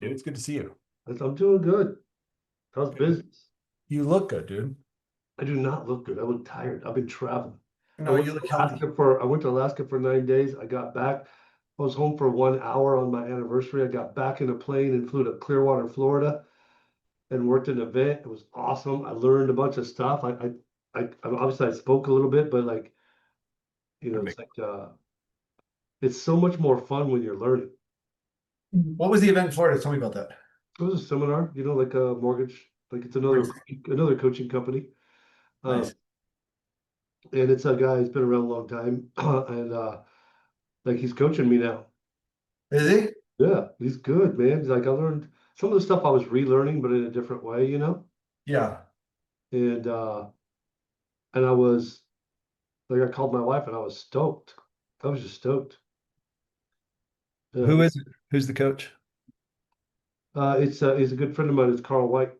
Dude, it's good to see you. I'm doing good. How's Good. business? You look good, dude. I do not look good. I look tired. I've been traveling. No, you look healthy. I went to Alaska for 9 days. I got back. I was home for 1 hour on my anniversary. I got back in a plane and flew to Clearwater, Florida, and worked an event. It was awesome. I learned a bunch of stuff. Obviously I spoke a little bit, but like, I'm big. it's like it's so much more fun when you're learning. What was the event in Florida? Tell me about that. It was a seminar, like a mortgage, like it's another coaching company. Uh, Nice. and it's a guy who's been around a long time, and like he's coaching me now. Is he? Yeah, he's good, man. He's like I learned some of the stuff I was relearning, but in a different way. Yeah. And and I was like, I called my wife, and I was stoked. I was just stoked. Who Uh, is it? Who's the coach? it's he's a good friend of mine. It's Carl White.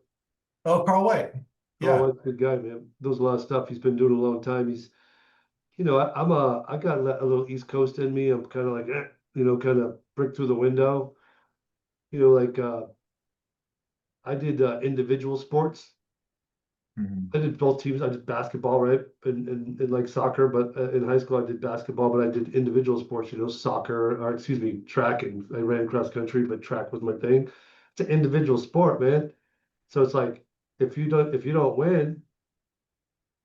Oh, Carl White. Carl Yeah. White's a good guy, man. Knows a lot of stuff. He's been doing it a long time. I got a little East Coast in me. I'm kind of like, kind of brick through the window. Like I did individual sports. Mhm. I did both teams. I did basketball, right? And like soccer, but in high school I did basketball, but I did individual sports, soccer, or excuse me, track, and I ran cross country, but track was my thing. It's an individual sport, man. So it's like if you don't win,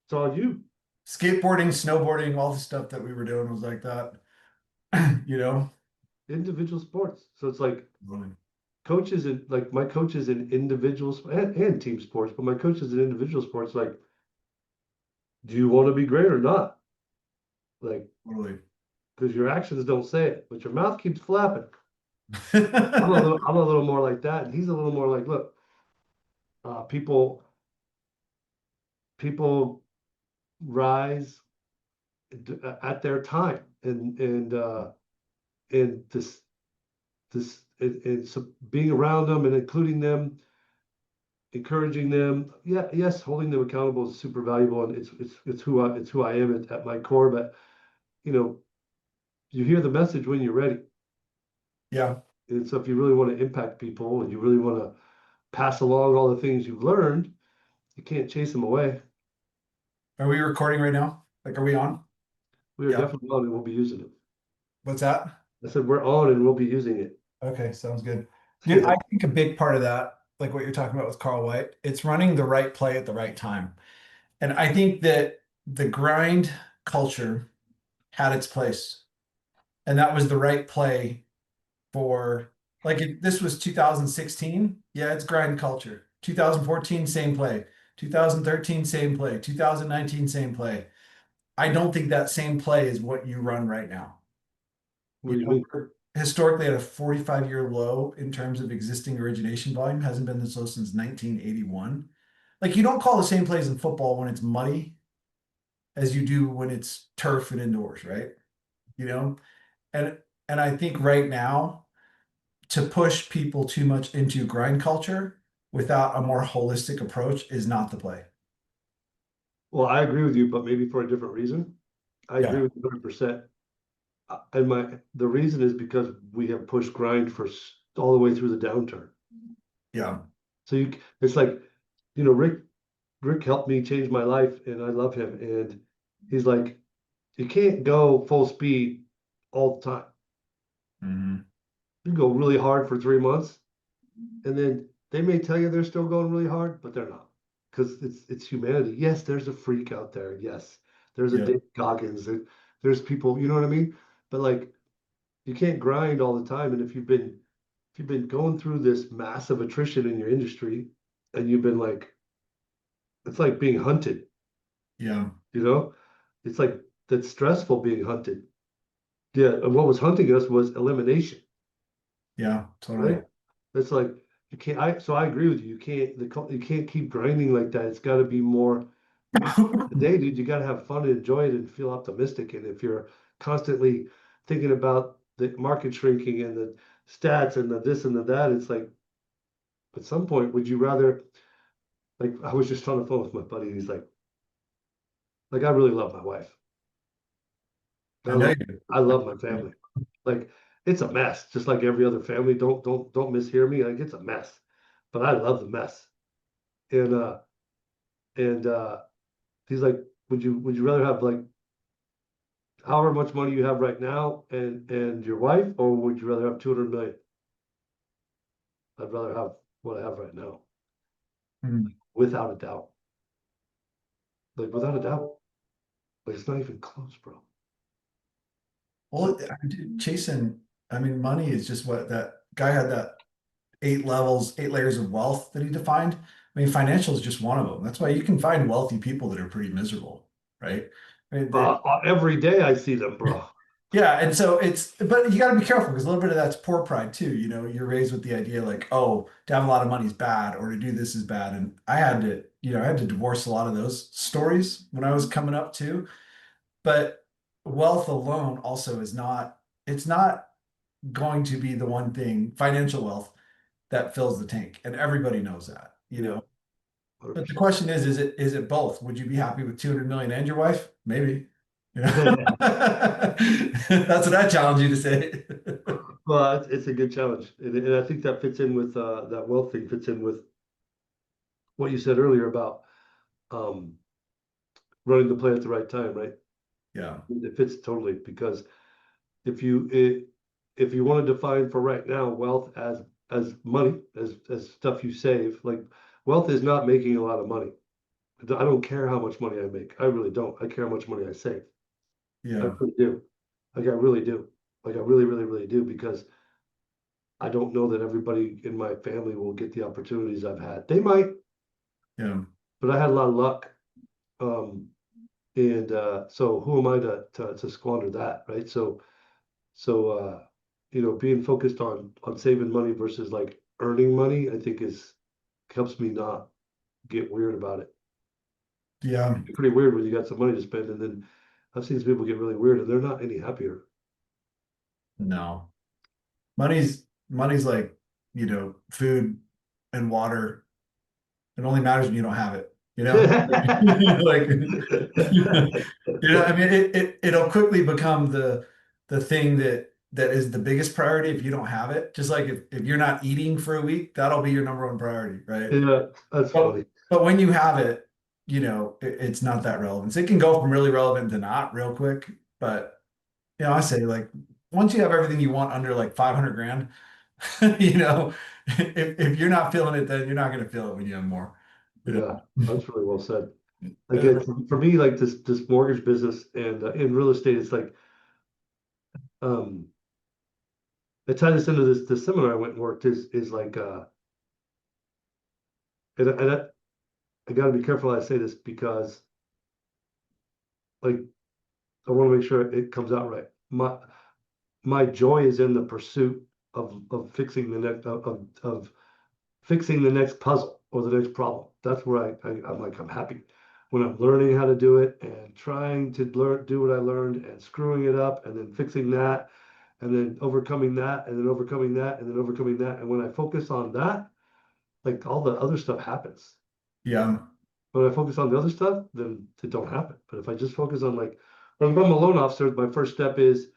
it's all you. Skateboarding, snowboarding, all the stuff that we were doing was like that. You know? Individual sports. So it's like Really. coaches in like my coaches in individuals and team sports, but my coaches in individual sports, like, do you want to be great or not? Like, Totally. because your actions don't say it, but your mouth keeps flapping. I'm a little more like that, and he's a little more like, look, people rise at their time, and and so being around them and including them, encouraging them, yeah, yes, holding them accountable is super valuable, and it's who I am at my core. But you know, you hear the message when you're ready, Yeah. and so if you really want to impact people and you really want to pass along all the things you've learned, you can't chase them away. Are we recording right now? Like, are we on? We are Yeah. definitely on and we'll be using it. What's that? I said we're on and we'll be using it. Okay, sounds good. Dude, Yeah. I think a big part of that, like what you're talking about with Carl White, it's running the right play at the right time. And I think that the grind culture had its place. And that was the right play for, like, if this was 2016. Yeah, it's grind culture. 2014, same play. 2013, same play. 2019, same play. I don't think that same play is what you run right now. What You do you know, mean? we're historically at a 45-year low in terms of existing origination volume. Hasn't been this low since 1981. Like, you don't call the same plays in football when it's muddy as you do when it's turf and indoors, right? You know, and and I think right now to push people too much into grind culture without a more holistic approach is not the play. Well, I agree with you, but maybe for a different reason. I agree Yeah, with you 100%. And the reason is because we have pushed grind all the way through the downturn. yeah, So it's like, Rick helped me change my life, and I love him. And he's like, you can't go full speed all the time. hmm, You go really hard for 3 months, and then they may tell you they're still going really hard, but they're not, because it's humanity. Yes, there's a freak out there. Yes, there's a yeah, Dave Goggins. There's people, you know what I mean? But like, you can't grind all the time. And if you've been going through this massive attrition in your industry, and you've been like, it's like being hunted. yeah, You know, it's like that's stressful being hunted. Yeah, and what was hunting us was elimination, yeah, totally. right? It's like you can't. So I agree with you. You can't keep grinding like that. It's got to be more. Today, dude, you got to have fun and enjoy it and feel optimistic. And if you're constantly thinking about the market shrinking and the stats and the this and the that, it's like at some point, would you rather? Like I was just on the phone with my buddy. He's like I really love my wife. I I know love you do. I love my family. Like, it's a mess, just like every other family. Don't mishear me. Like it's a mess, but I love the mess. And he's like, would you rather have like however much money you have right now and your wife, or would you rather have 200 million? I'd rather have what I have right now, Hmm. without a doubt. Like without a doubt. Like it's not even close, bro. Well, dude, chasing, I mean, money is just what that guy had that eight levels, eight layers of wealth that he defined. I mean, financial is just one of them. That's why you can find wealthy people that are pretty miserable, right? Right, Every day I see them, bro. yeah, and so but you got to be careful because a little bit of that's poor pride too. You know, you're raised with the idea like, oh, to have a lot of money is bad, or to do this is bad. And I had to, I had to divorce a lot of those stories when I was coming up too. But wealth alone also it's not going to be the one thing, financial wealth, that fills the tank. And everybody knows that, Yeah, But the 100%. question is it both? Would you be happy with 200 million and your wife? Maybe. That's what I challenge you to say. Well, it's a good challenge, and I think that fits in with that wealth thing fits in with what you said earlier about um, running the play at the right time, right? Yeah. It fits totally because if you it, if you want to define for right now wealth as money, as stuff you save, like wealth is not making a lot of money. I don't care how much money I make. I really don't. I care how much money I save. I Yeah. really do. Like I really do. Like I really, really, really do because I don't know that everybody in my family will get the opportunities I've had. They might, Yeah. but I had a lot of luck. Um, and so who am I to squander that, right? So being focused on saving money versus like earning money, I think is helps me not get weird about it. Yeah. It's pretty weird when you got some money to spend, and then I've seen some people get really weird, and they're not any happier. No. Money's like, food and water. It only matters when you don't have it, Like, I mean, it'll quickly become the thing that is the biggest priority if you don't have it. Just like if you're not eating for a week, that'll be your number one priority, right? Yeah, that's But funny. but when you have it, it's not that relevant. So it can go from really relevant to not real quick. But I say like once you have everything you want under like 500 grand, if you're not feeling it, then you're not going to feel it when you have more. You Yeah, that's really well said. Like know? for me, like this mortgage business and in real estate, it's like um I tie this into this seminar I went and worked is like I got to be careful how I say this because like I want to make sure it comes out right. My joy is in the pursuit of fixing the next of fixing the next puzzle or the next problem. That's where I'm like I'm happy when I'm learning how to do it and trying to do what I learned and screwing it up and then fixing that and then overcoming that and then overcoming that and then overcoming that. And when I focus on that, like all the other stuff happens. Yeah. When I focus on the other stuff, then it don't happen. But if I just focus on like, when I'm a loan officer, my first step is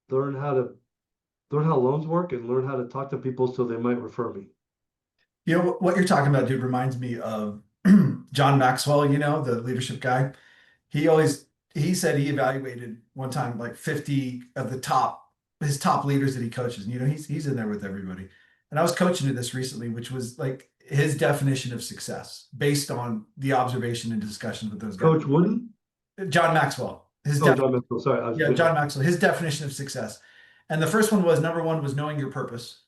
learn how to learn how loans work and learn how to talk to people so they might refer me. What you're talking about, dude, reminds me of John Maxwell, the leadership guy. He always he said he evaluated one time like 50 of his top leaders that he coaches. And he's in there with everybody. And I was coaching to this recently, which was like his definition of success based on the observation and discussions with those guys. Coach Wooden? John Maxwell, Oh, John Mitchell. Sorry, I was yeah, thinking. John Maxwell, his definition of success. And the first one was number one was knowing your purpose.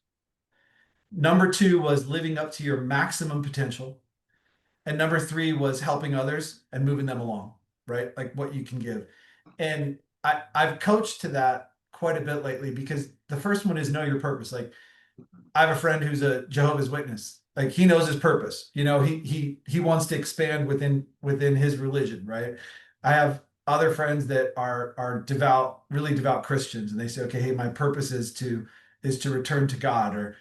Number two was living up to your maximum potential. And number three was helping others and moving them along, right? Like what you can give. And I've coached to that quite a bit lately because the first one is know your purpose. Like I have a friend who's a Jehovah's Witness. Like he knows his purpose. He wants to expand within his religion, right? I have other friends that are devout, really devout Christians, and they say, okay, hey, my purpose is to return to God, or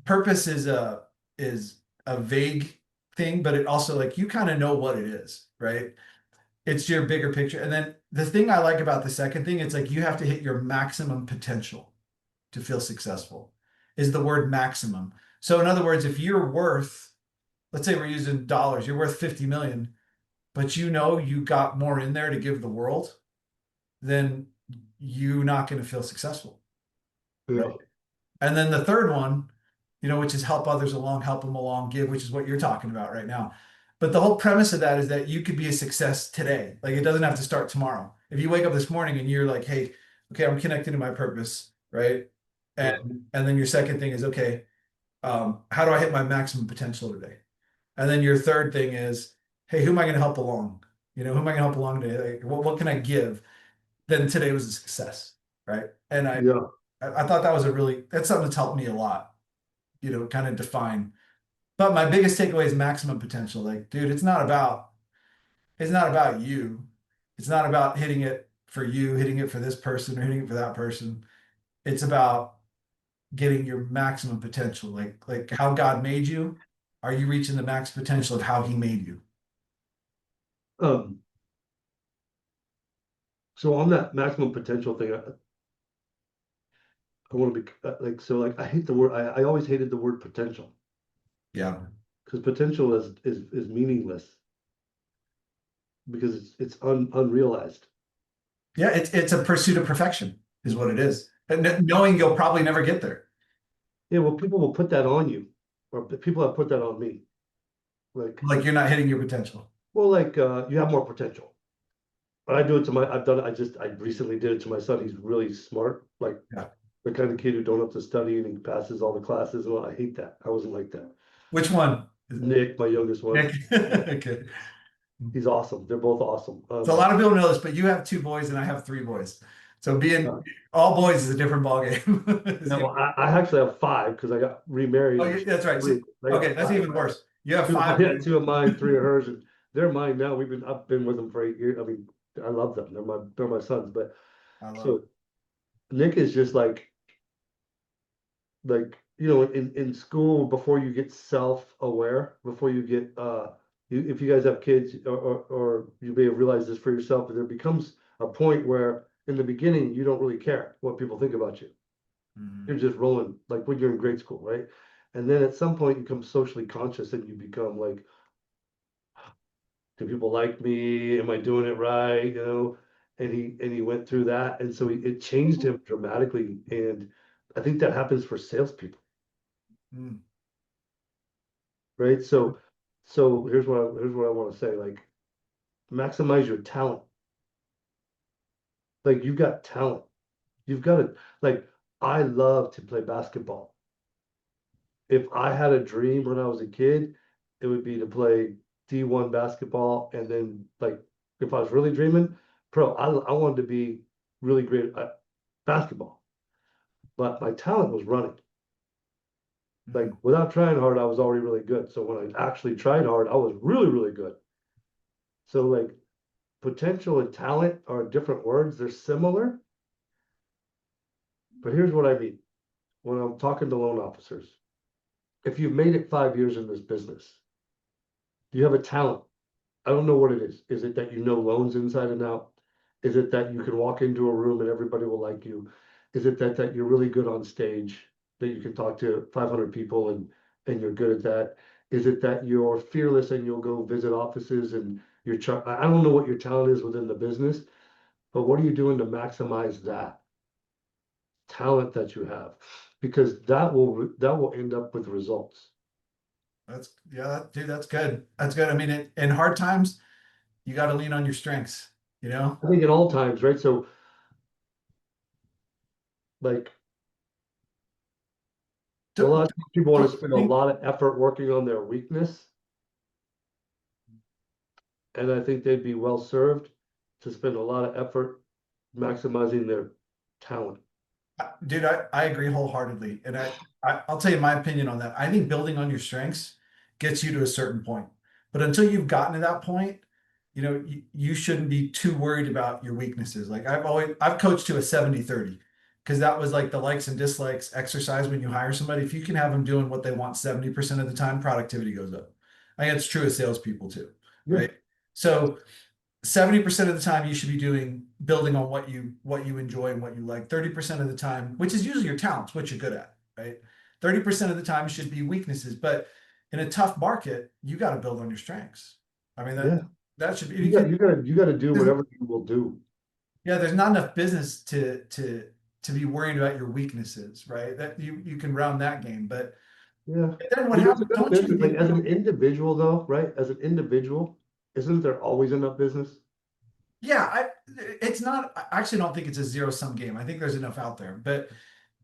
purpose is a vague thing, but it also like you kind of know what it is, right? It's your bigger picture. And then the thing I like about the second thing, it's like you have to hit your maximum potential to feel successful, is the word maximum. So in other words, if you're worth, let's say we're using dollars, you're worth 50 million, but you know you got more in there to give the world, then you're not going to feel successful. Right. Yeah. And then the third one, which is help others along, help them along, give, which is what you're talking about right now. But the whole premise of that is that you could be a success today. Like it doesn't have to start tomorrow. If you wake up this morning and you're like, hey, okay, I'm connected to my purpose, right? Yeah. And then your second thing is, okay, how do I hit my maximum potential today? And then your third thing is, hey, who am I going to help along? Who am I going to help along today? Like, what can I give? Then today was a success, right? And Yeah. I thought that was that's something that's helped me a lot, kind of define. But my biggest takeaway is maximum potential. Like, dude, it's not about you. It's not about hitting it for you, hitting it for this person, or hitting it for that person. It's about getting your maximum potential. Like how God made you. Are you reaching the max potential of how He made you? Um, so on that maximum potential thing, I want to be like, so like, I hate the word, I always hated the word potential Yeah. because potential is meaningless because it's unrealized. Yeah, it's a pursuit of perfection, is what it is. And knowing you'll probably never get there. Yeah, well, people will put that on you, or people have put that on me. Like, Like you're not hitting your potential. well, like you have more potential. But I do it to my, I've done it, I recently did it to my son. He's really smart, like Yeah. the kind of kid who don't have to study and he passes all the classes. And all. I hate that. I wasn't like that. Which one? Nick, my youngest one, Nick. Okay. he's awesome. They're both awesome. So a lot of people know this, but you have two boys and I have three boys. So being Uh, all boys is a different ballgame. yeah, well, I actually have five because I got remarried Oh, and that's right. So, three. I got okay, that's five, even right? worse. You have Two of five. mine, yeah, two of mine, three of hers, and they're mine now. I've been with them for 8 years. I mean, I love them. They're my sons. But I love so it. Nick is just like in school before you get self-aware, before you get if you guys have kids or you may have realized this for yourself, but there becomes a point where in the beginning you don't really care what people think about you. You're Mhm. just rolling like when you're in grade school, right? And then at some point you become socially conscious and you become like, do people like me? Am I doing it right? And he went through that, and so it changed him dramatically. And I think that happens for salespeople, Mm. right? So here's what I want to say. Like, maximize your talent. Like, you've got talent. You've got it. Like, I love to play basketball. If I had a dream when I was a kid, it would be to play D1 basketball, and then like if I was really dreaming, pro. I wanted to be really great at basketball, but my talent was running. Like, Mm. without trying hard, I was already really good. So when I actually tried hard, I was really, really good. So like, potential and talent are different words. They're similar, but here's what I mean when I'm talking to loan officers. If you've made it 5 years in this business, you have a talent. I don't know what it is. Is it that you know loans inside and out? Is it that you can walk into a room and everybody will like you? Is it that you're really good on stage, that you can talk to 500 people and you're good at that? Is it that you're fearless and you'll go visit offices and I don't know what your talent is within the business, but what are you doing to maximize that talent that you have? Because that will end up with results. Yeah, dude, that's good. That's good. I mean, in hard times, you got to lean on your strengths, you know? I think at all times, right? So like, a Do- lot of people want to spend a do- lot of effort working on their weakness, and I think they'd be well served to spend a lot of effort maximizing their talent. Dude, I agree wholeheartedly. And I'll tell you my opinion on that. I think building on your strengths gets you to a certain point. But until you've gotten to that point, you shouldn't be too worried about your weaknesses. Like I've coached to a 70-30 because that was like the likes and dislikes exercise when you hire somebody. If you can have them doing what they want 70% of the time, productivity goes up. I think it's true of salespeople too, Yeah. right? So 70% of the time you should be doing building on what you enjoy and what you like. 30% of the time, which is usually your talents, what you're good at, right? 30% of the time should be weaknesses. But in a tough market, you got to build on your strengths. I mean, Yeah. that should be You because got you got to do there's, whatever you will do. yeah, there's not enough business to be worrying about your weaknesses, right? That you can round that game. But Yeah. then what And there's happens? enough Don't you business, like think as an though? individual though, right? As an individual, isn't there always enough business? Yeah, it's not, I actually don't think it's a zero sum game. I think there's enough out there. But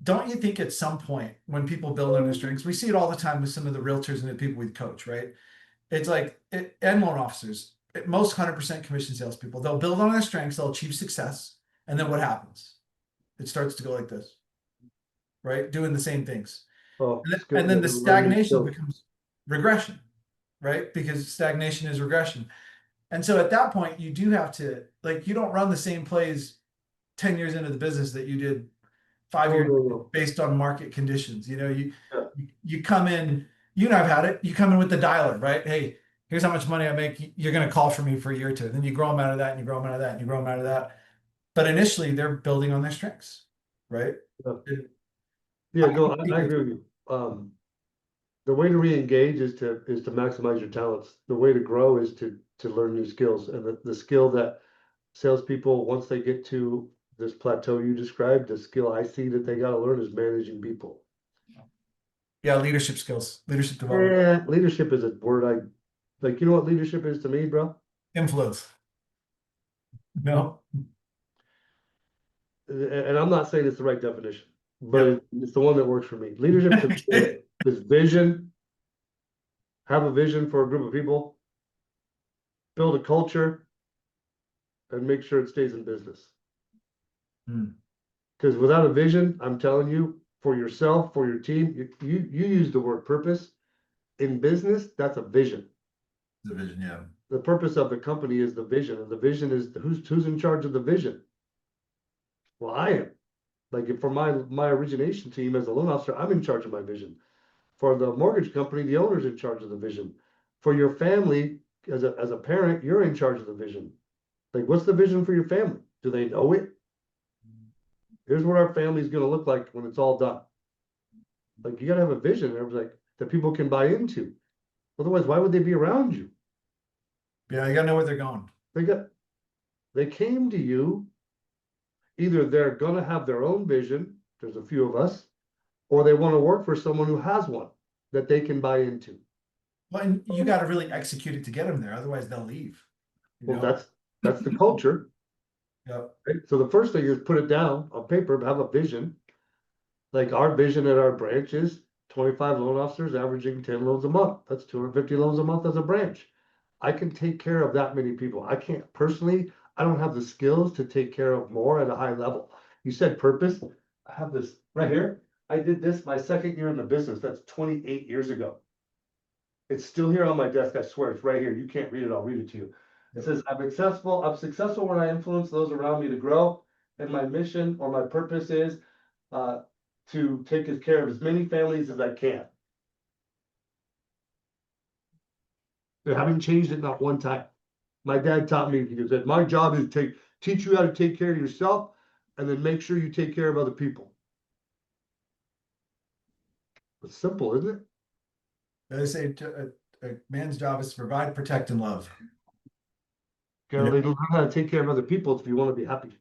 don't you think at some point when people build on their strengths, we see it all the time with some of the realtors and the people we coach, right? It's like, and loan officers, most 100% commission salespeople, they'll build on their strengths, they'll achieve success. And then what happens? It starts to go like this, right? Doing the same things. Oh, And skill, then the learn new stagnation skills. becomes regression, right? Because stagnation is regression. And so at that point, you do have to, like, you don't run the same plays 10 years into the business that you did 5 years No, no. based on market conditions. You know, Yeah. you come in, you and I've had it, you come in with the dialer, right? Hey, here's how much money I make. You're going to call for me for a year or two. Then you grow them out of that and you grow them out of that and you grow them out of that. But initially they're building on their strengths, right? Yeah. And Yeah, I no, think I agree with you. The way to re-engage is to maximize your talents. The way to grow is to learn new skills. And the skill that salespeople, once they get to this plateau you described, the skill I see that they got to learn is managing people. yeah, leadership skills, leadership development, Yeah, leadership is a word I like. You know what leadership is to me, bro? influence. No. And I'm not saying it's the right definition, but Yep. it's the one that works for me. Leadership to me is vision, have a vision for a group of people, build a culture, and make sure it stays in business. Hmm. Because without a vision, I'm telling you, for yourself, for your team, you use the word purpose. In business, that's a vision. Division, yeah. The purpose of the company is the vision, and the vision is who's in charge of the vision. Well, I am. Like for my origination team as a loan officer, I'm in charge of my vision. For the mortgage company, the owner's in charge of the vision. For your family, as a parent, you're in charge of the vision. Like, what's the vision for your family? Do they know it? Here's what our family's gonna look like when it's all done. Like, you gotta have a vision, like that people can buy into. Otherwise, why would they be around you? Yeah, you gotta know where they're going. They got they came to you. Either they're gonna have their own vision. There's a few of us, or they want to work for someone who has one that they can buy into. Well, and you got to really execute it to get them there. Otherwise, they'll leave. You Well, know. that's the culture. Yep. Right? So the first thing is put it down on paper, have a vision. Like our vision at our branch is 25 loan officers averaging 10 loans a month. That's 250 loans a month as a branch. I can take care of that many people. I can't personally, I don't have the skills to take care of more at a high level. You said purpose. I have this right here. I did this my second year in the business. That's 28 years ago. It's still here on my desk. I swear it's right here. You can't read it. I'll read it to you. It Yep. says, I'm successful when I influence those around me to grow. And my mission or my purpose is uh, to take as care of as many families as I can. I haven't changed it not one time. My dad taught me, he said, my job is to teach you how to take care of yourself and then make sure you take care of other people. It's simple, isn't it? They say a man's job is to provide, protect, and love. You You know, know. they learn how to take care of other people if you want to be happy.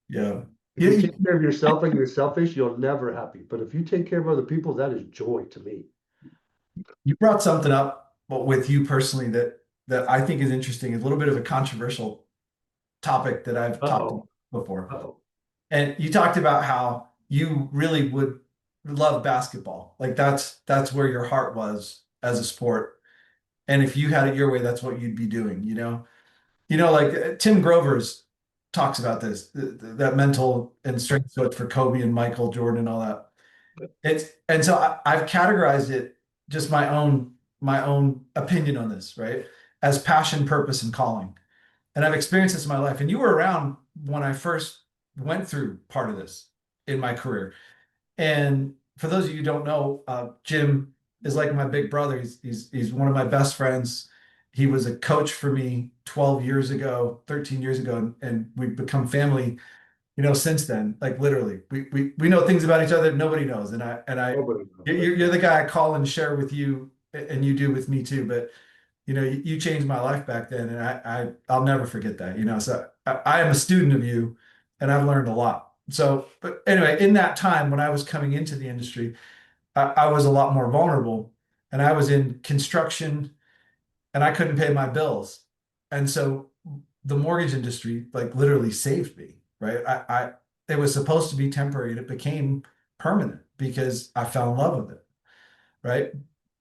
Yeah. If you take care of yourself and you're selfish, you're never happy. But if you take care of other people, that is joy to me. You brought something up with you personally that I think is interesting. It's a little bit of a controversial topic that I've talked about Uh-oh. before. Uh-oh. And you talked about how you really would love basketball. Like that's where your heart was as a sport. And if you had it your way, that's what you'd be doing, you know? Like Tim Grovers talks about this, that mental and strength coach for Kobe and Michael Jordan and all that. And so I've categorized it just my own opinion on this, right? As passion, purpose, and calling. And I've experienced this in my life. And you were around when I first went through part of this in my career. And for those of you who don't know, Jim is like my big brother. He's one of my best friends. He was a coach for me 12 years ago, 13 years ago, and we've become family, since then. Like literally, we know things about each other nobody knows. And Nobody knows. you're the guy I call and share with you, and you do with me too. But you changed my life back then, and I'll never forget that. So I am a student of you, and I've learned a lot. So, but anyway, in that time when I was coming into the industry, I was a lot more vulnerable, and I was in construction, and I couldn't pay my bills, and so the mortgage industry like literally saved me. Right? It was supposed to be temporary, and it became permanent because I fell in love with it. Right?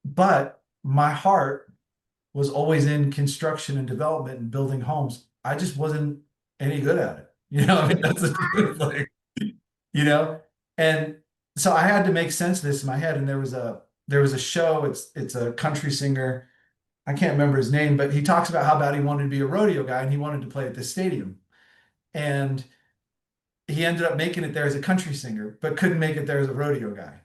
But my heart was always in construction and development and building homes. I just wasn't any good at it. I mean, that's the truth. Like, you know, and so I had to make sense of this in my head. And there was a show. It's a country singer. I can't remember his name, but he talks about how bad he wanted to be a rodeo guy and he wanted to play at this stadium. And he ended up making it there as a country singer, but couldn't make it there as a rodeo guy.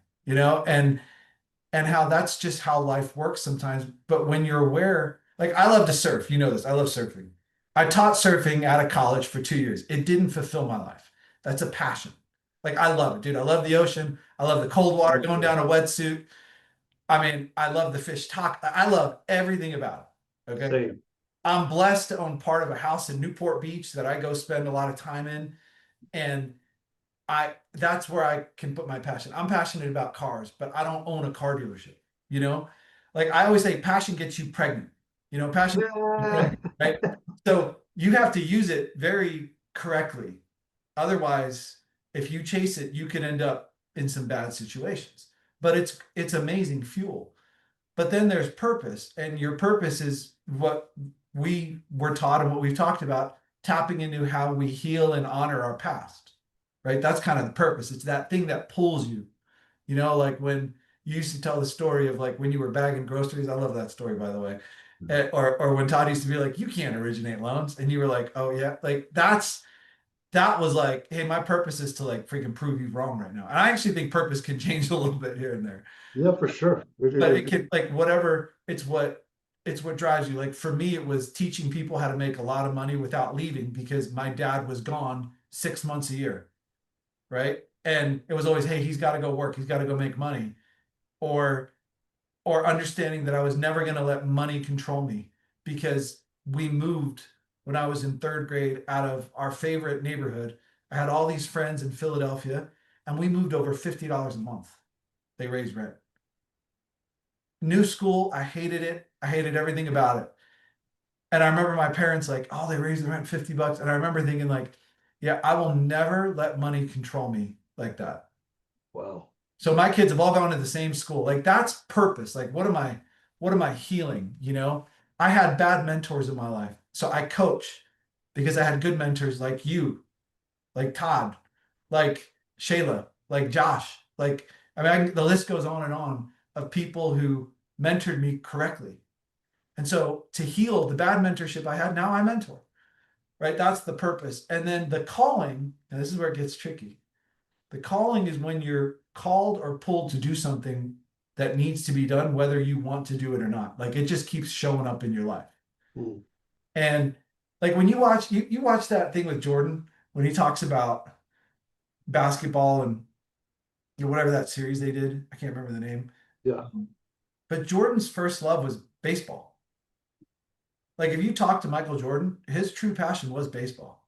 And how that's just how life works sometimes. But when you're aware, like I love to surf, this, I love surfing. I taught surfing out of college for 2 years. It didn't fulfill my life. That's a passion. Like I love it, dude. I love the ocean. I love the cold water going down a wetsuit. I mean, I love the fish talk. I love everything about it. Okay. Same. I'm blessed to own part of a house in Newport Beach that I go spend a lot of time in. And that's where I can put my passion. I'm passionate about cars, but I don't own a car dealership, you know? Like I always say, passion gets you pregnant. Passion gets you Yeah. pregnant, right? So you have to use it very correctly. Otherwise, if you chase it, you can end up in some bad situations. But it's amazing fuel. But then there's purpose, and your purpose is what we were taught and what we've talked about, tapping into how we heal and honor our past, right? That's kind of the purpose. It's that thing that pulls you, like when you used to tell the story of like when you were bagging groceries. I love that story, by the way. Or when Todd used to be like, you can't originate loans. And you were like, oh yeah. Like that was like, hey, my purpose is to like freaking prove you wrong right now. And I actually think purpose can change a little bit here and there, Yeah, for sure. but it can like whatever, it's what drives you. Like for me, it was teaching people how to make a lot of money without leaving because my dad was gone 6 months a year, right? And it was always, hey, he's got to go work, he's got to go make money, or understanding that I was never going to let money control me because we moved when I was in third grade out of our favorite neighborhood. I had all these friends in Philadelphia, and we moved over $50 a month. They raised rent. New school, I hated it. I hated everything about it. And I remember my parents like, oh, they raised the rent $50. And I remember thinking like, yeah, I will never let money control me like that. Wow. So my kids have all gone to the same school. Like that's purpose. Like what am I healing? I had bad mentors in my life. So I coach because I had good mentors like you, like Todd, like Shayla, like Josh. Like I mean, the list goes on and on of people who mentored me correctly. And so to heal the bad mentorship I had, now I mentor, right? That's the purpose. And then the calling, and this is where it gets tricky. The calling is when you're called or pulled to do something that needs to be done, whether you want to do it or not. Like it just keeps showing up in your life. Mm. And like when you watch that thing with Jordan when he talks about basketball and whatever that series they did, I can't remember the name. Yeah. But Jordan's first love was baseball. Like if you talk to Michael Jordan, his true passion was baseball,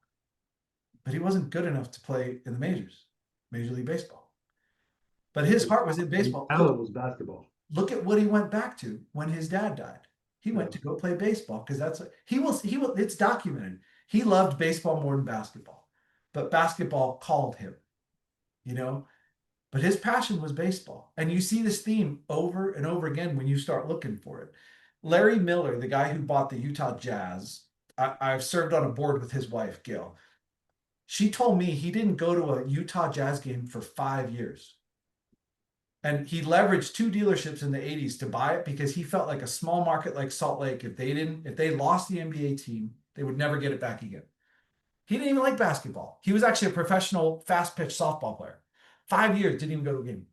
but he wasn't good enough to play in the majors, Major League Baseball. But his heart was in His baseball. talent was basketball. Look at what he went back to when his dad died. He Yeah. went to go play baseball because that's what he will. It's documented. He loved baseball more than basketball, but basketball called him, you know. But his passion was baseball. And you see this theme over and over again when you start looking for it. Larry Miller, the guy who bought the Utah Jazz, I've served on a board with his wife, Gail. She told me he didn't go to a Utah Jazz game for 5 years. And he leveraged two dealerships in the 80s to buy it because he felt like a small market like Salt Lake, if they lost the NBA team, they would never get it back again. He didn't even like basketball. He was actually a professional fast pitch softball player. 5 years, didn't even go to a game.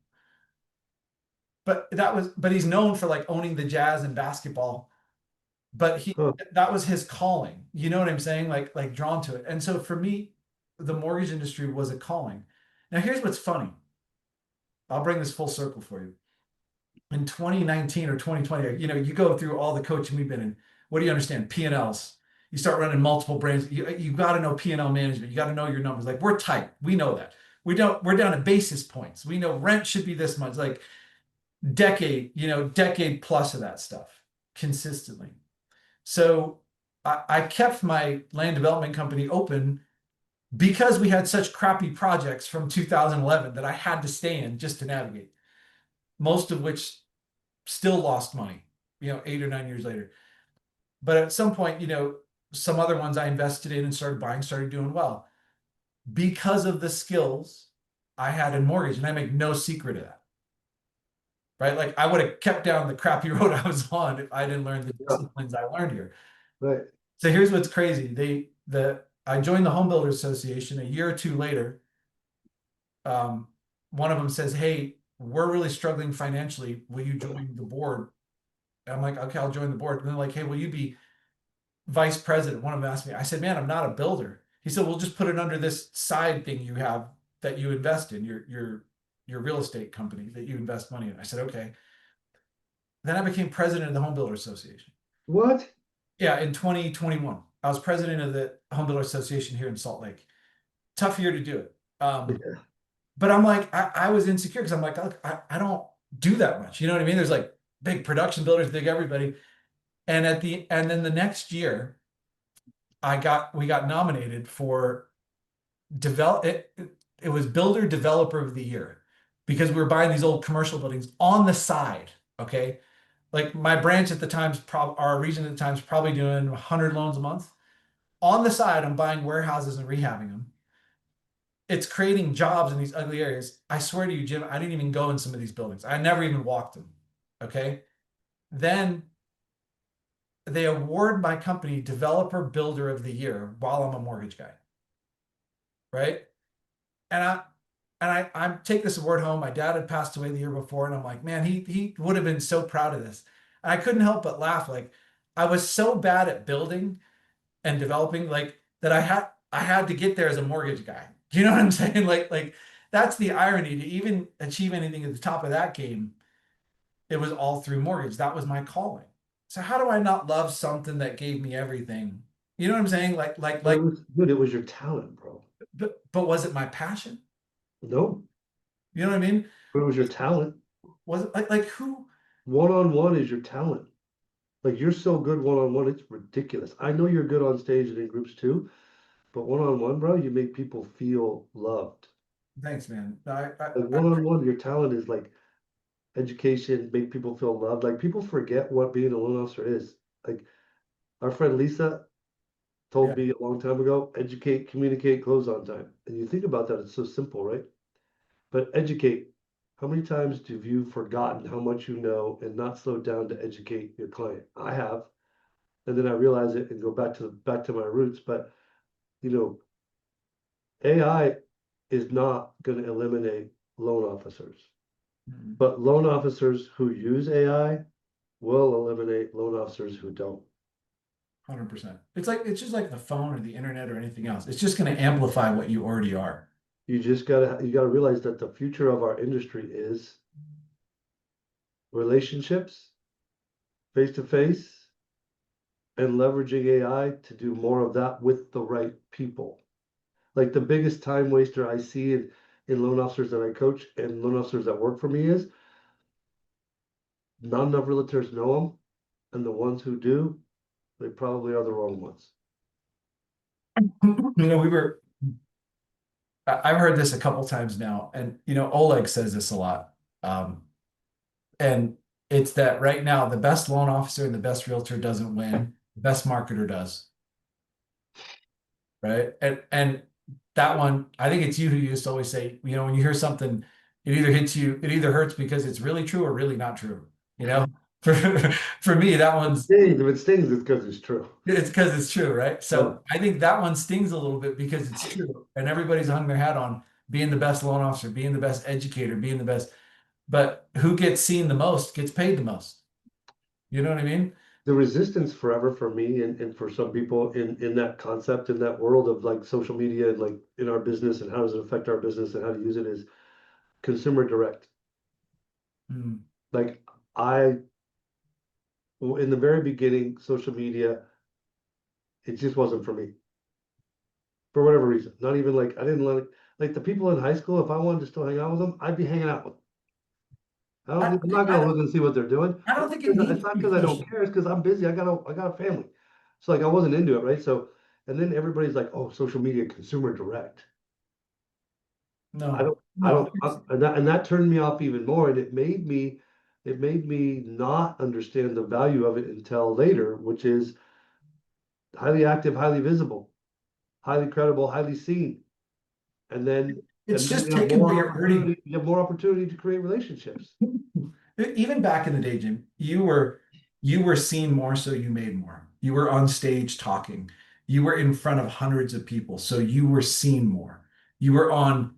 But he's known for like owning the Jazz and basketball. but Huh. that was his calling. You know what I'm saying? Like drawn to it. And so for me, the mortgage industry was a calling. Now here's what's funny. I'll bring this full circle for you. In 2019 or 2020, you go through all the coaching we've been in. What do you understand? P&Ls. You start running multiple brands. You got to know P&L management. You got to know your numbers. Like we're tight. We know that. We're down to basis points. We know rent should be this much. Like decade plus of that stuff consistently. So I kept my land development company open because we had such crappy projects from 2011 that I had to stay in just to navigate, most of which still lost money, 8 or 9 years later. But at some point, some other ones I invested in and started buying, started doing well because of the skills I had in mortgage. And I make no secret of that, right? Like I would have kept down the crappy road I was on if I didn't learn the Yeah, disciplines I learned here. right. So here's what's crazy. I joined the Home Builders Association a year or two later. Um, one of them says, "Hey, we're really struggling financially. Will you join the board?" And I'm like, "Okay, I'll join the board." And they're like, "Hey, will you be vice president?" One of them asked me. I said, "Man, I'm not a builder." He said, "We'll just put it under this side thing you have that you invest in your real estate company that you invest money in." I said, "Okay." Then I became president of the Home Builder Association. What? Yeah, in 2021, I was president of the Home Builder Association here in Salt Lake. Tough year to do it. Yeah. But I'm like, I was insecure because I'm like, look, I don't do that much. You know what I mean? There's like big production builders, big everybody. And then the next year, we got nominated for it was Builder Developer of the Year because we were buying these old commercial buildings on the side. Okay. Like my branch at the time's our region at the time's probably doing 100 loans a month. On the side, I'm buying warehouses and rehabbing them. It's creating jobs in these ugly areas. I swear to you, Jim, I didn't even go in some of these buildings. I never even walked them. Okay. Then they award my company Developer Builder of the Year while I'm a mortgage guy. Right. And I take this award home. My dad had passed away the year before, and I'm like, man, he would have been so proud of this. And I couldn't help but laugh. Like I was so bad at building and developing, like that I had to get there as a mortgage guy. Do you know what I'm saying? Like that's the irony. To even achieve anything at the top of that game, it was all through mortgage. That was my calling. So how do I not love something that gave me everything? You know what I'm saying? But it was good. It was your talent, bro. But was it my passion? No, You know what I mean? but it was your talent. Was it like who? One on one is your talent. Like you're so good one on one, it's ridiculous. I know you're good on stage and in groups too, but one on one, bro, you make people feel loved. Thanks, man. Like one on one, your talent is like education, make people feel loved. Like people forget what being a loan officer is. Like our friend Lisa Yeah. told me a long time ago, educate, communicate, close on time. And you think about that, it's so simple, right? But educate. How many times have you forgotten how much you know and not slowed down to educate your client? I have. And then I realize it and go back to my roots. But you know, AI is not going to eliminate loan officers, Mhm. but loan officers who use AI will eliminate loan officers who don't. 100%. It's just like the phone or the internet or anything else. It's just going to amplify what you already are. You gotta realize that the future of our industry is relationships, face to face, and leveraging AI to do more of that with the right people. Like the biggest time waster I see in loan officers that I coach and loan officers that work for me is not enough realtors know them, and the ones who do, they probably are the wrong ones. We were I've heard this a couple times now, and Oleg says this a lot. Um, and it's that right now the best loan officer and the best realtor doesn't win, the best marketer does, right? And that one, I think it's you who used to always say, when you hear something, it either hurts because it's really true or really not true. You know, for for me, that one's If it stings, it's because it's true. it's because it's true, right? Yeah. So I think that one stings a little bit because it's true, and everybody's hung their hat on being the best loan officer, being the best educator, being the best. But who gets seen the most gets paid the most. You know what I mean? the resistance forever for me and for some people in that concept, in that world of like social media, and like in our business and how does it affect our business and how to use it, is consumer direct. Mm. Like I, in the very beginning, social media, it just wasn't for me for whatever reason. Not even like I didn't like the people in high school. If I wanted to still hang out with them, I'd be hanging out with them. I'm not I gonna look and see what they're doing. I don't think it It's needs to not be because I don't social. care. It's because I'm busy. I got a family. So like I wasn't into it, right? So and then everybody's like, oh, social media, consumer direct. No, I no. don't, and that turned me off even more, and it made me not understand the value of it until later, which is highly active, highly visible, highly credible, highly seen, and then It's just taking what you're already. you have more opportunity to create relationships. Even back in the day, Jim, you were seen more, so you made more. You were on stage talking. You were in front of hundreds of people, so you were seen more. You were on,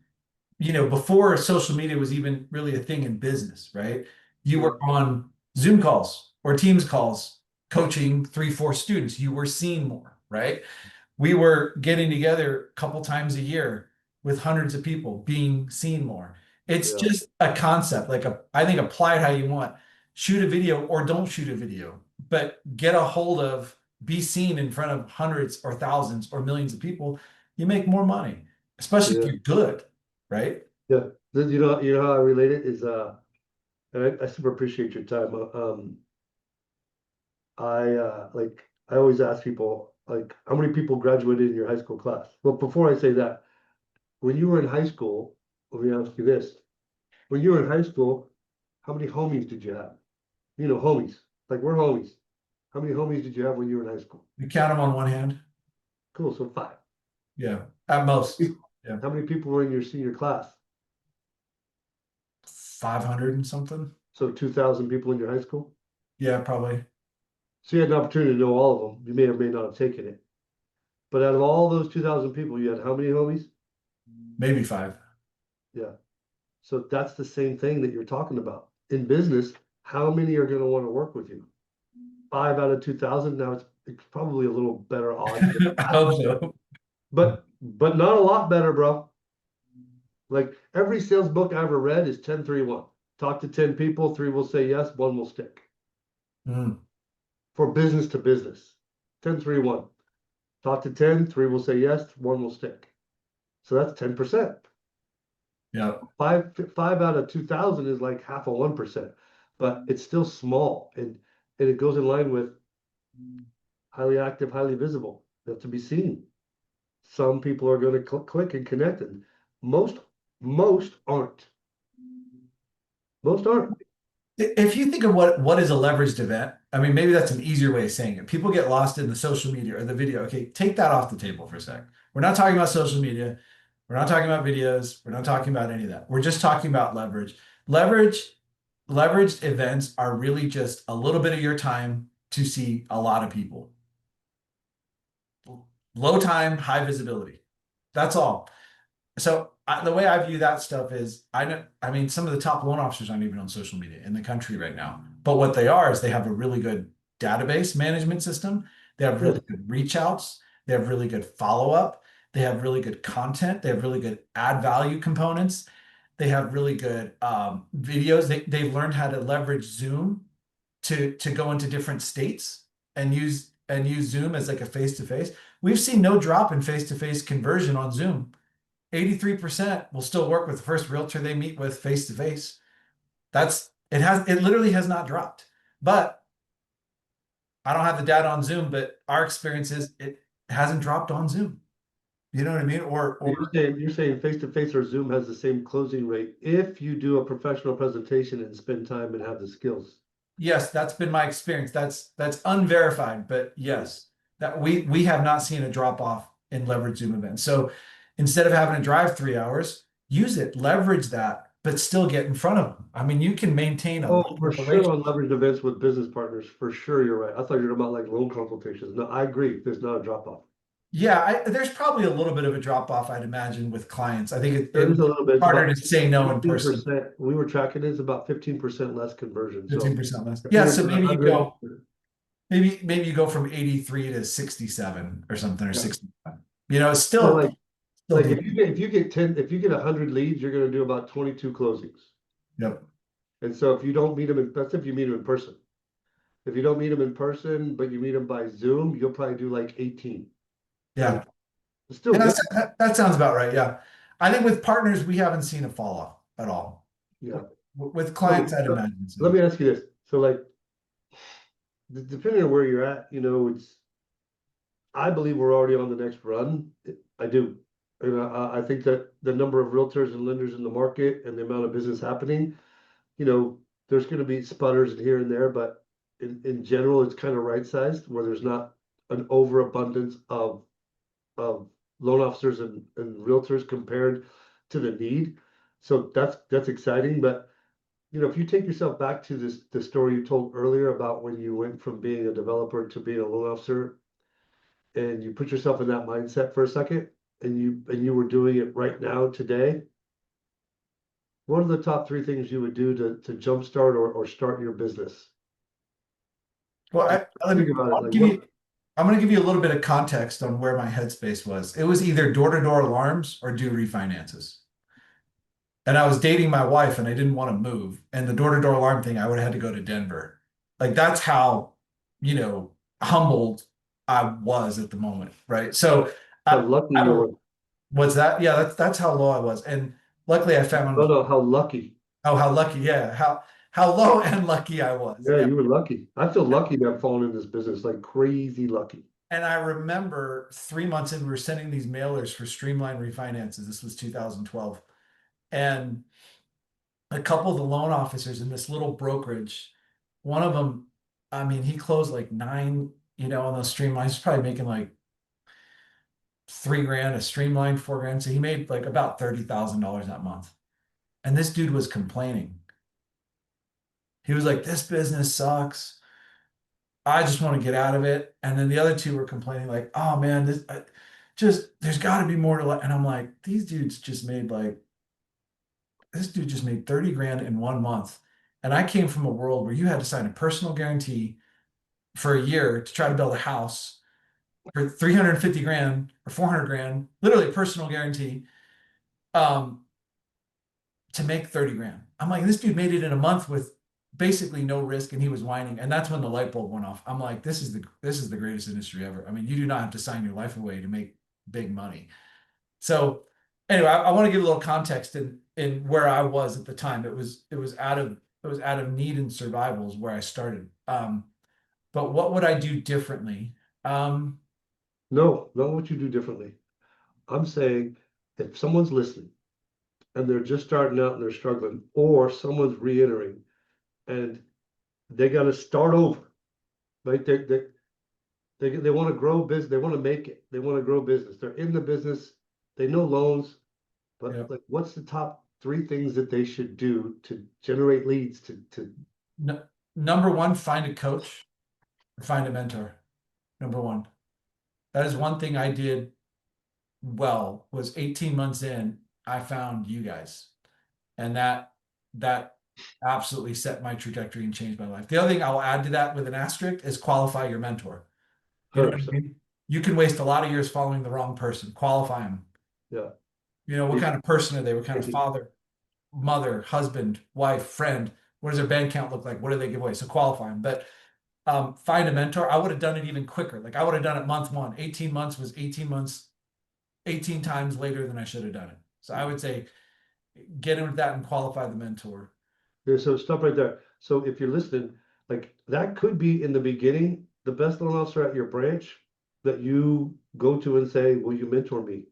before social media was even really a thing in business, right? You Yeah, were on Zoom calls or Teams calls, coaching three, four students. You were seen more, right? We were getting together a couple times a year with hundreds of people, being seen more. It's yeah, just a concept, I think apply it how you want. Shoot a video or don't shoot a video, but get a hold of, be seen in front of hundreds or thousands or millions of people. You make more money, especially if yeah, you're good, right? yeah. Then you know how I relate it is, and I super appreciate your time. Like I always ask people like how many people graduated in your high school class? Well, before I say that, when you were in high school, let me ask you this. When you were in high school, how many homies did you have? You know, homies. Like we're homies. How many homies did you have when you were in high school? You count them on one hand. Cool, so five. Yeah, at most. Yeah, How many people were in your senior class? 500 and something. So 2,000 people in your high school? Yeah, probably. So you had an opportunity to know all of them. You may or may not have taken it. But out of all those 2,000 people, you had how many homies? Maybe five. Yeah. So that's the same thing that you're talking about. In business, how many are going to want to work with you? Five out of 2,000. Now it's probably a little better odds than I that, hope so. but not a lot better, bro. Like every sales book I ever read is 10-3-1. Talk to 10 people, three will say yes, one will stick. Mm, For business to business. 10-3-1. Talk to 10, three will say yes, one will stick. So that's 10%. yeah. Five out of 2,000 is like half of 1%, but it's still small, and it goes in line with highly active, highly visible. They have to be seen. Some people are going to click and connect, and most most aren't. Most aren't. If you think of what is a leveraged event, I mean, maybe that's an easier way of saying it. People get lost in the social media or the video. Okay, take that off the table for a sec. We're not talking about social media. We're not talking about videos. We're not talking about any of that. We're just talking about leverage. Leverage, leveraged events are really just a little bit of your time to see a lot of people. Low time, high visibility. That's all. So the way I view that stuff is I know, I mean, some of the top loan officers aren't even on social media in the country right now. But what they are is they have a really good database management system. They have Yes. really good reach outs. They have really good follow up. They have really good content. They have really good add value components. They have really good videos. They've learned how to leverage Zoom to go into different states and use Zoom as like a face to face. We've seen no drop in face to face conversion on Zoom. 83% will still work with the first realtor they meet with face to face. It literally has not dropped. But I don't have the data on Zoom, but our experience is it hasn't dropped on Zoom. You know what I mean? You're saying face to face or Zoom has the same closing rate if you do a professional presentation and spend time and have the skills. Yes, that's been my experience. That's unverified, but yes, that we have not seen a drop off in leverage Zoom events. So instead of having to drive 3 hours, use it, leverage that, but still get in front of them. I mean, you can maintain a Oh, good for sure on relationship. leveraged events with business partners. For sure, you're right. I thought you were about like loan consultations. No, I agree. There's not a drop off. Yeah, there's probably a little bit of a drop off, I'd imagine, with clients. I think There it is would a be little bit. It's harder about to say no in person. 15%. We were tracking it. It's about 15% less conversion. So 15% less. if Yeah, you're so doing maybe you 100, go maybe you go from 83 to 67 or something, or Yeah. 61. You know, it's So still like decent. if you get 10, if you get 100 leads, you're going to do about 22 closings. Yep. And so if you don't meet them that's if you meet them in person. If you don't meet them in person, but you meet them by Zoom, you'll probably do like 18. Yeah. And it's still Yeah, good. that sounds about right. Yeah. I think with partners, we haven't seen a fall off at all. Yeah. With clients, So I'd imagine so. let me ask you this. So like depending on where you're at, it's I believe we're already on the next run. I do. And I think that the number of realtors and lenders in the market and the amount of business happening, you know, there's going to be sputters here and there, but in general, it's kind of right sized where there's not an overabundance of loan officers and realtors compared to the need. So that's exciting. But if you take yourself back to the story you told earlier about when you went from being a developer to being a loan officer, and you put yourself in that mindset for a second, and you were doing it right now today, what are the top three things you would do to jumpstart or start your business? Well, Like, think about it. Like what? I'm going to give you a little bit of context on where my headspace was. It was either door-to-door alarms or do refinances. And I was dating my wife and I didn't want to move. And the door-to-door alarm thing, I would have had to go to Denver. Like that's how, humbled I was at the moment, right? So How I, lucky I you don't, were. what's that? Yeah, that's how low I was. And luckily I No, found, no, how lucky. oh, how lucky, yeah, how low and lucky I was. Yeah, Yeah. you were lucky. I feel lucky to have fallen in this business, like crazy lucky. And I remember 3 months in, we were sending these mailers for streamline refinances. This was 2012. And a couple of the loan officers in this little brokerage, one of them, I mean, he closed like nine, on those streamlines. He's probably making like 3 grand a streamline, 4 grand. So he made like about $30,000 that month. And this dude was complaining. He was like, this business sucks. I just want to get out of it. And then the other two were complaining, like, oh man, there's got to be more to life. And I'm like, this dude just made 30 grand in 1 month. And I came from a world where you had to sign a personal guarantee for a year to try to build a house for 350 grand or 400 grand, literally personal guarantee, um, to make 30 grand. I'm like, this dude made it in a month with basically no risk and he was whining. And that's when the light bulb went off. I'm like, this is the greatest industry ever. I mean, you do not have to sign your life away to make big money. So anyway, I want to give a little context in where I was at the time. It was out of need and survival is where I started. But what would I do differently? Um, No, not what you do differently. I'm saying if someone's listening and they're just starting out and they're struggling, or someone's reentering and they got to start over, right? They want to grow business. They want to make it. They want to grow business. They're in the business. They know loans, but yeah. like, what's the top three things that they should do to generate leads to No, number one, find a coach or find a mentor. Number one. That is one thing I did well was 18 months in, I found you guys. And that absolutely set my trajectory and changed my life. The other thing I'll add to that with an asterisk is qualify your mentor. You know what I 100%? mean? You can waste a lot of years following the wrong person. Qualify them. Yeah. What It- kind of person are they? What kind of it- father, mother, husband, wife, friend? What does their bank account look like? What do they give away? So qualify them. But find a mentor. I would have done it even quicker. Like I would have done it month one. 18 months was 18 months, 18 times later than I should have done it. So I would say get into that and qualify the mentor. Yeah, so stop right there. So if you're listening, like that could be in the beginning, the best loan officer at your branch that you go to and say, will you mentor me?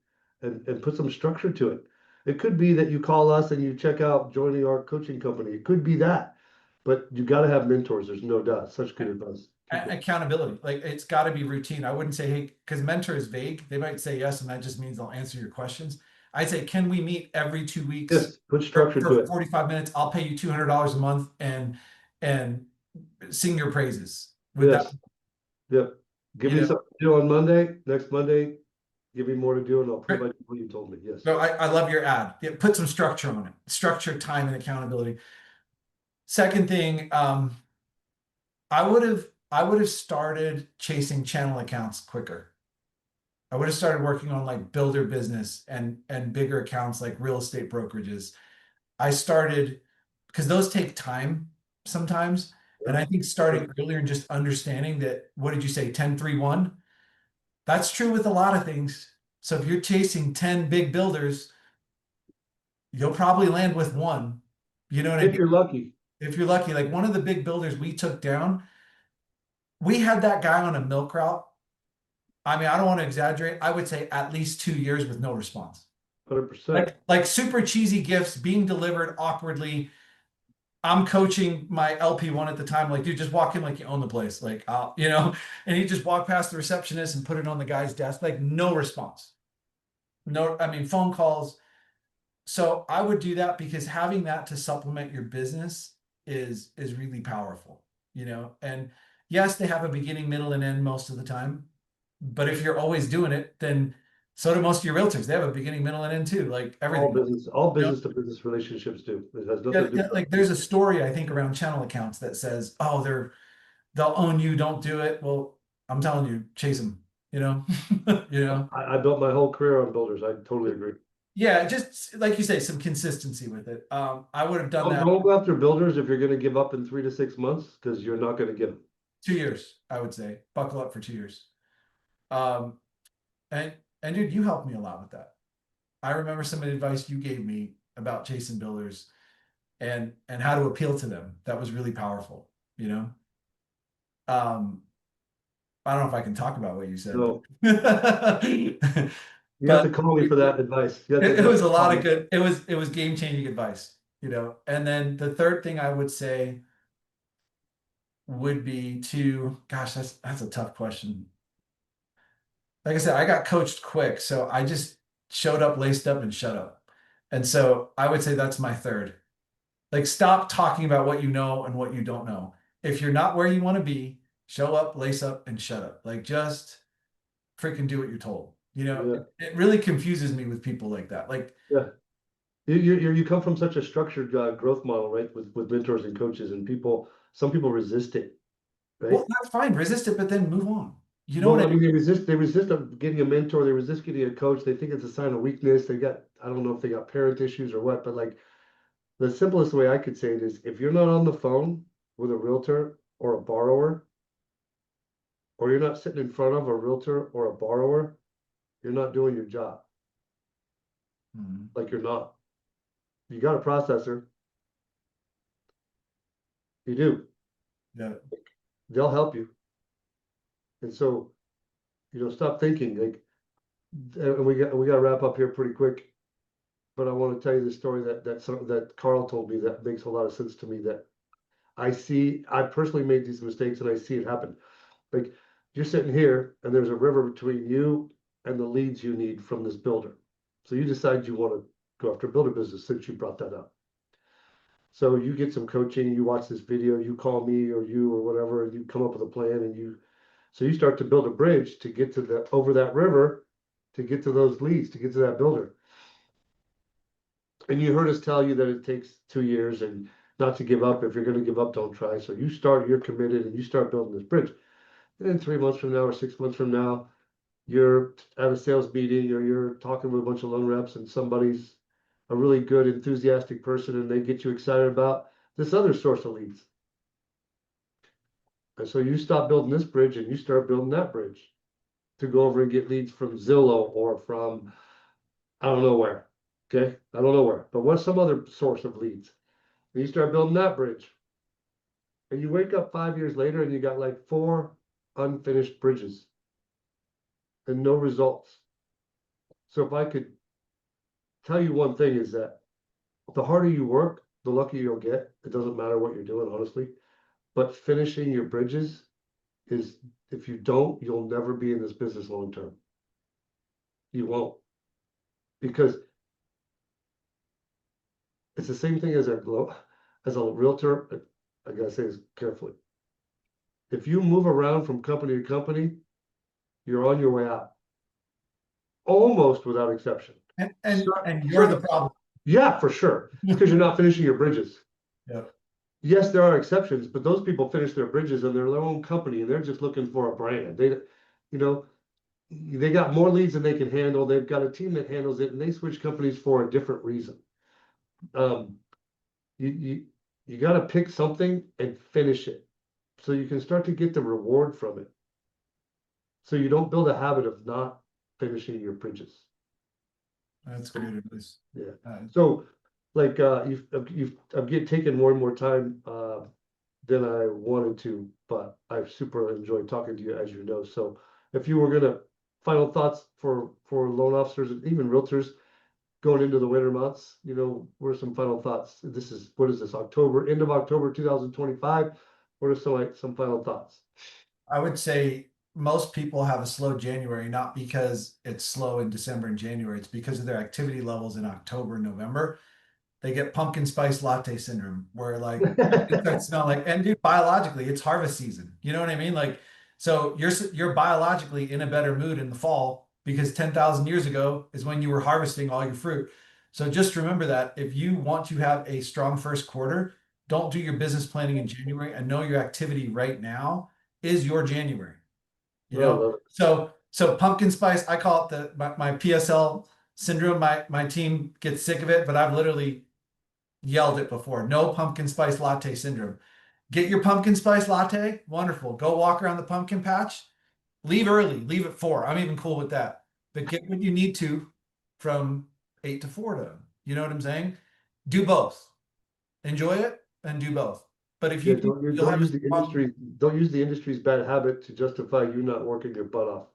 And put some structure to it. It could be that you call us and you check out joining our coaching company. It could be that, but you got to have mentors. There's no doubt. Such good advice. Keep going. Accountability. Like it's got to be routine. I wouldn't say, hey, because mentor is vague. They might say yes, and that just means they'll answer your questions. I'd say, can we meet every 2 weeks Yes, put structure to for it. 45 minutes? I'll pay you $200 a month and sing your praises. With that, Yes. Yep. Give you me know, something to do on Monday. Next Monday, give me more to do, and I'll pay by what you told me. Yes. so I love your ad. Yeah, put some structure on it. Structure, time, and accountability. Second thing, I would have. I would have started chasing channel accounts quicker. I would have started working on like builder business and bigger accounts like real estate brokerages. I started because those take time sometimes. And Yeah, I think sure. starting earlier and just understanding that, what did you say, 10-3-1? That's true with a lot of things. So if you're chasing 10 big builders, you'll probably land with one. You know what I If mean? you're lucky. If you're lucky, like one of the big builders we took down, we had that guy on a milk route. I mean, I don't want to exaggerate. I would say at least 2 years with no response. 100%. Like super cheesy gifts being delivered awkwardly. I'm coaching my LP1 at the time, like, dude, just walk in like you own the place. Like, and he just walked past the receptionist and put it on the guy's desk, like no response. No, I mean, phone calls. So I would do that because having that to supplement your business is really powerful, And yes, they have a beginning, middle, and end most of the time. But if you're always doing it, then so do most of your realtors. They have a beginning, middle, and end too, like everything. All You know? business to business relationships do. It has nothing Yeah, to do yeah, with like there's a story I think around channel accounts that says, "Oh, they'll own you, don't do it." Well, I'm telling you, chase them. You know, you know. I built my whole career on builders. I totally agree. Yeah, just like you say, some consistency with it. I would have done that Don't go after builders if you're going to give up in 3 to 6 months because you're not going to get them. 2 years. I would say buckle up for 2 years. Um, and and dude, you helped me a lot with that. I remember some of the advice you gave me about chasing builders and how to appeal to them. That was really powerful. You know. I don't know if I can talk about what you said, No, but you have but to call me for that advice. it You have was to a call lot of me. good. It was game changing advice. And then the third thing I would say would be to, gosh, that's a tough question. Like I said, I got coached quick, so I just showed up, laced up, and shut up. And so I would say that's my third. Like, stop talking about what you know and what you don't know. If you're not where you want to be, show up, lace up, and shut up. Like, just freaking do what you're told. Yeah, It really confuses me with people like that. Like, yeah. You come from such a structured growth model, right? With mentors and coaches, and some people resist it, right? well, that's fine. Resist it, but then move on. You know what Well, I I mean, they resist getting a mentor, they resist getting a coach, they think it's a sign of weakness. I don't know if they got parent issues or what, but like the simplest way I could say it is if you're not on the phone with a realtor or a borrower, or you're not sitting in front of a realtor or a borrower, you're not doing your job. mean? Like you're not. You got a processor, you do. Yeah. They'll help you. And so, stop thinking like, and we got to wrap up here pretty quick. But I want to tell you the story that Carl told me that makes a lot of sense to me. That I personally made these mistakes and I see it happen. Like you're sitting here and there's a river between you and the leads you need from this builder. So you decide you want to go after builder business since you brought that up. So you get some coaching, you watch this video, you call me or you or whatever, and you come up with a plan so you start to build a bridge to get to over that river, to get to those leads, to get to that builder. And you heard us tell you that it takes 2 years and not to give up. If you're going to give up, don't try. So you're committed and you start building this bridge. And then 3 months from now or 6 months from now, you're at a sales meeting or you're talking with a bunch of loan reps and somebody's a really good, enthusiastic person and they get you excited about this other source of leads. And so you stop building this bridge and you start building that bridge to go over and get leads from Zillow or from I don't know where. Okay. I don't know where, but what's some other source of leads? And you start building that bridge. And you wake up 5 years later and you got like 4 unfinished bridges and no results. So if I could tell you one thing is that the harder you work, the luckier you'll get. It doesn't matter what you're doing, honestly. But finishing your bridges is, if you don't, you'll never be in this business long term. You won't. Because it's the same thing as a realtor. I gotta say this carefully. If you move around from company to company, you're on your way out, almost without exception. And Cer- and you're the Certain, problem. yeah, for sure. It's because you're not finishing your bridges. Yeah. yes, there are exceptions, but those people finish their bridges and they're their own company and they're just looking for a brand. You know, they got more leads than they can handle. They've got a team that handles it and they switch companies for a different reason. Um, you, you, you got to pick something and finish it so you can start to get the reward from it. So you don't build a habit of not finishing your bridges. That's great advice. Yeah. Uh, So like I'm getting taken more and more time than I wanted to, but I've super enjoyed talking to you, as you know. So if you were gonna final thoughts for loan officers and even realtors going into the winter months, what are some final thoughts? This is what is this, October, end of October 2025? What are some final thoughts? I would say most people have a slow January, not because it's slow in December and January. It's because of their activity levels in October and November. They get pumpkin spice latte syndrome, where like it starts smelling like, and dude, biologically, it's harvest season. You know what I mean? Like, so you're biologically in a better mood in the fall because 10,000 years ago is when you were harvesting all your fruit. So just remember that if you want to have a strong first quarter, don't do your business planning in January and know your activity right now is your January. You Oh, I know, love so pumpkin spice, I call it my PSL syndrome. My team gets sick of it, but I've literally yelled it before. No pumpkin spice latte syndrome. Get your pumpkin spice latte. Wonderful. Go walk around the pumpkin patch. Leave early. Leave at 4. I'm even cool with that. But get what you need to from 8 to 4 to, you know what I'm saying? Do both. Enjoy it and do both. But if Yeah, you do, you'll don't have a use the strong, industry, don't use the industry's bad habit to justify you not working your butt off.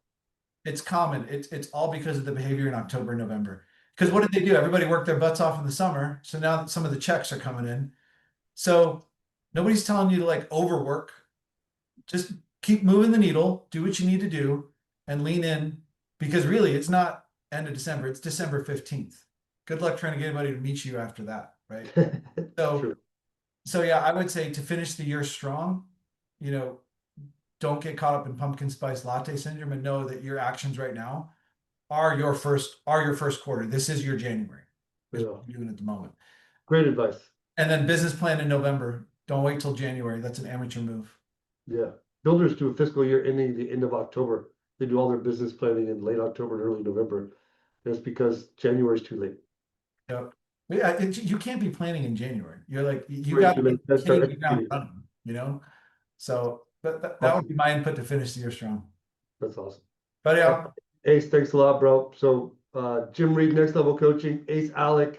it's common. It's all because of the behavior in October and November. Because Yeah. what did they do? Everybody worked their butts off in the summer. So now that some of the checks are coming in. So nobody's telling you to like overwork. Just keep moving the needle, do what you need to do, and lean in because really it's not end of December, it's December 15th. Good luck trying to get anybody to meet you after that, right? So True. so yeah, I would say to finish the year strong, you know, don't get caught up in pumpkin spice latte syndrome and know that your actions right now are your first quarter. This is your January, is what Yeah. you're doing at the moment. Great advice. And then business plan in November. Don't wait till January. That's an amateur move. Yeah. Builders do a fiscal year ending the end of October. They do all their business planning in late October and early November. That's because January is too late. Yep. Yeah, you can't be planning in January. You're like you Way got too to be late. That's start hitting the ground executing. running, you know. So that would Awesome. be my input to finish the year strong. That's awesome. But All yeah, right. Ace, thanks a lot, bro. So Jim Reed, Next Level Coaching, Ace Allak,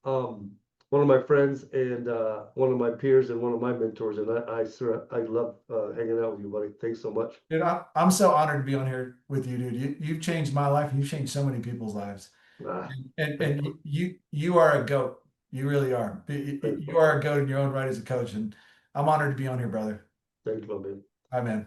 one of my friends and one of my peers and one of my mentors. And I love hanging out with you, buddy. Thanks so much. dude, I'm so honored to be on here with you, dude. You've changed my life and you've changed so many people's lives. Ah, And thankful. you are a goat. You really are. You Thankful. are a goat in your own right as a coach, and I'm honored to be on here, brother. Thank you, man. Hi, man.